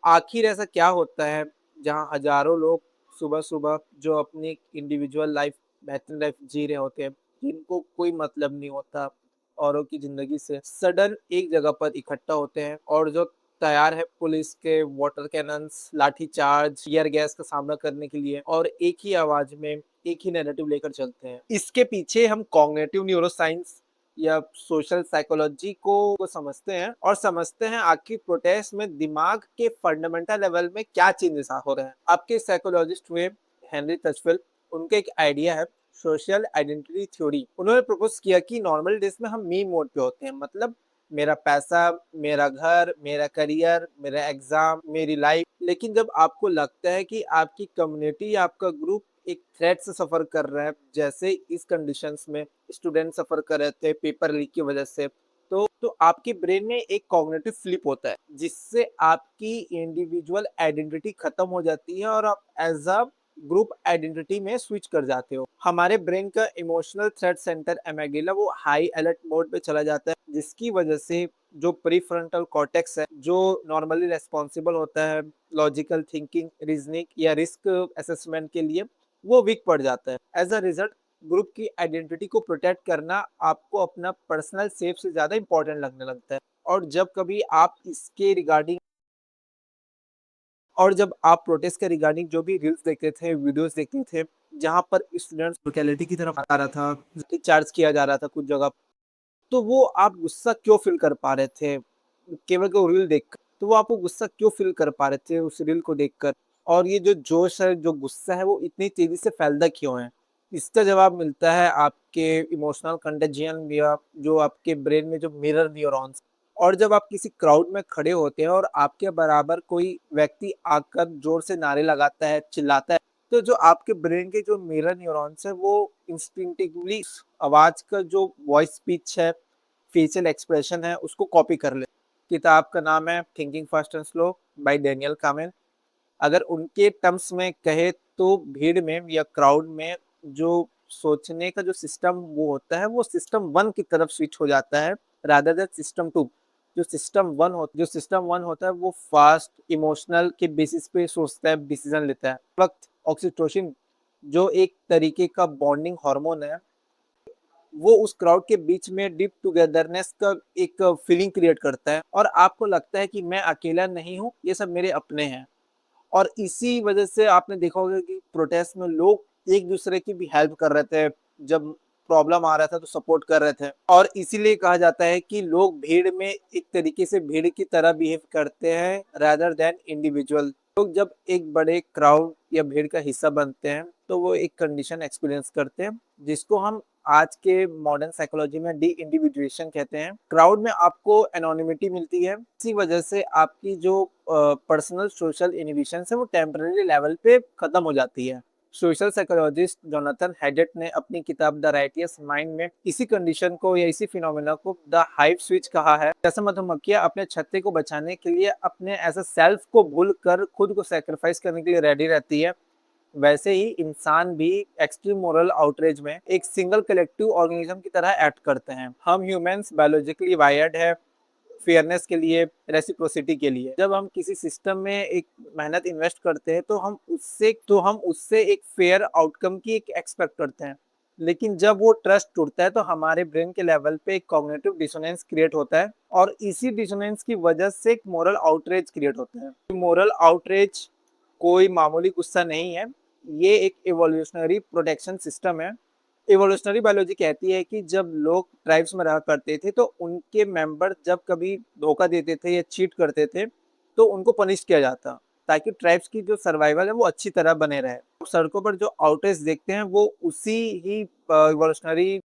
आखिर ऐसा क्या होता है जहाँ हज़ारों लोग सुबह-सुबह जो अपनी इंडिविजुअल लाइफ़ बेहतरीन लाइफ़ जी रहे होते हैं, जिनको कोई मतलब नहीं होता औरों की ज़िंदगी से, सडन एक जगह पर इकट्ठा होते हैं और जो तैयार है पुलिस के water cannons, lathicharge, tear gas का सामना करने के लिए और एक ही आवाज़ में, एक ही नैरेटिव लेकर चलते हैं। इसके पीछे हम कॉग्निटिव न्यूरोसाइंस या सोशल साइकोलॉजी को समझते हैं और समझते हैं आखिर प्रोटेस्ट में दिमाग के फंडामेंटल लेवल में क्या चेंजेस हो रहे हैं। आपके साइकोलॉजिस्ट हुए हेनरी टचफिल्ड, उनका एक आइडिया है सोशल आइडेंटिटी थ्योरी। उन्होंने प्रपोज किया कि नॉर्मल डेज में हम मीम मोड पे होते हैं, मतलब मेरा पैसा, मेरा घर, मेरा करियर, मेरा एग्जाम, मेरी लाइफ। लेकिन जब आपको लगता है कि आपकी कम्युनिटी या आपका ग्रुप एक थ्रेट से सफर कर रहा है, जैसे इस कंडीशंस में स्टूडेंट सफर कर रहे थे पेपर लीक की वजह से, तो आपके ब्रेन में एक कॉग्निटिव फ्लिप होता है जिससे आपकी इंडिविजुअल आइडेंटिटी खत्म हो जाती है और आप एज अ ग्रुप आइडेंटिटी में स्विच कर जाते हो। हमारे ब्रेन का इमोशनल थ्रेट सेंटर एमेगिला वो हाई अलर्ट मोड पे चला जाता है, जिसकी वजह से जो प्रीफ्रंटल कॉर्टेक्स है, जो नॉर्मली रेस्पॉन्सिबल होता है लॉजिकल थिंकिंग, रीजनिंग या रिस्क असेसमेंट के लिए, वो वीक पड़ जाता है। एज अ रिजल्ट ग्रुप की आइडेंटिटी को प्रोटेक्ट करना आपको अपना पर्सनल सेफ से ज़्यादा इम्पोर्टेंट लगने लगता है। और जब कभी आप इसके रिगार्डिंग और जब आप प्रोटेस्ट के रिगार्डिंग जो भी रील्स देखते थे, वीडियोस देखते थे, जहाँ पर स्टूडेंट्स लोकेलिटी की तरफ आ रहा था, चार्ज किया जा रहा था कुछ जगह, तो वो आप गुस्सा क्यों फ़ील कर पा रहे थे? केवल वो रील देखकर, तो वो आपको गुस्सा क्यों फ़ील कर पा रहे थे उस रील को देखकर? और ये जो जोश है, जो गुस्सा है, वो इतनी तेज़ी से फैलता क्यों है? इसका जवाब मिलता है आपके इमोशनल कंटेजियन या जो आपके ब्रेन में जो मिरर न्यूरॉन्स। और जब आप किसी क्राउड में खड़े होते हैं और आपके बराबर कोई व्यक्ति आकर ज़ोर से नारे लगाता है, चिल्लाता है, तो जो आपके ब्रेन के जो मिरर न्यूरॉन्स हैं, वो इंस्टिंक्टिवली आवाज़ का जो वॉइस पिच है, फेशियल एक्सप्रेशन है, उसको कॉपी कर ले। किताब का नाम है thinking fast and slow by Daniel Kahneman. अगर उनके टर्म्स में कहे तो भीड़ में या क्राउड में जो सोचने का जो सिस्टम वो होता है, वो सिस्टम 1 की तरफ स्विच हो जाता है रादर देन सिस्टम 2। जो सिस्टम 1 होता है वो फास्ट इमोशनल के बेसिस पे सोचता है, डिसीजन लेता है। वक़्त ऑक्सीटोसिन जो एक तरीके का बॉन्डिंग हार्मोन है, वो उस क्राउड के बीच में डीप टुगेदरनेस का एक फीलिंग क्रिएट करता है और आपको लगता है कि मैं अकेला नहीं हूँ, ये सब मेरे अपने हैं। और इसी वजह से आपने देखा होगा कि प्रोटेस्ट में लोग एक दूसरे की भी हेल्प कर रहे थे, जब प्रॉब्लम आ रहा था तो सपोर्ट कर रहे थे। और इसीलिए कहा जाता है कि लोग भीड़ में एक तरीके से भीड़ की तरह बिहेव करते हैं रादर देन इंडिविजुअल। लोग जब एक बड़े क्राउड या भीड़ का हिस्सा बनते हैं तो वो एक कंडीशन एक्सपीरियंस करते हैं जिसको हम आज के मॉडर्न साइकोलॉजी में डी इंडिविजुएशन कहते हैं। क्राउड में आपको एनोनिमिटी मिलती है, इसी वजह से आपकी जो पर्सनल सोशल इनहिबिशन है वो टेम्पररी लेवल पे खत्म हो जाती है। सोशल साइकोलॉजिस्ट जोनाथन हैडेट ने अपनी किताब द राइटियस माइंड में इसी कंडीशन को या इसी फिनोमेना को द हाइव स्विच कहा है। जैसे मधुमक्खियां अपने छत्ते को बचाने के लिए अपने एज अ सेल्फ को भूल कर खुद को सेक्रीफाइस करने के लिए रेडी रहती है, वैसे ही इंसान भी एक्सट्रीम मोरल आउटरेज में एक सिंगल कलेक्टिव ऑर्गेनिज्म की तरह एक्ट करते हैं। हम ह्यूमंस बायोलॉजिकली वायर्ड है फेयरनेस के लिए, रेसिप्रोसिटी के लिए। जब हम किसी सिस्टम में एक मेहनत इन्वेस्ट करते हैं तो हम उससे एक फेयर आउटकम की एक एक्सपेक्ट करते हैं। लेकिन जब वो ट्रस्ट टूटता है तो हमारे ब्रेन के लेवल पे एक कॉग्निटिव डिसोनेंस क्रिएट होता है और इसी डिसोनेंस की वजह से एक मोरल आउटरेज क्रिएट होता है। मोरल आउटरेज कोई मामूली गुस्सा नहीं है, ये एक इवोल्यूशनरी प्रोटेक्शन सिस्टम है। इवोल्यूशनरी बायोलॉजी कहती है कि जब लोग ट्राइब्स में रहा करते थे तो उनके मेंबर जब कभी धोखा देते थे या चीट करते थे तो उनको पनिश किया जाता, ताकि ट्राइब्स की जो सर्वाइवल है वो अच्छी तरह बने रहे। सड़कों पर जो आउटेज देखते हैं वो उसी ही इवोल्यूशनरी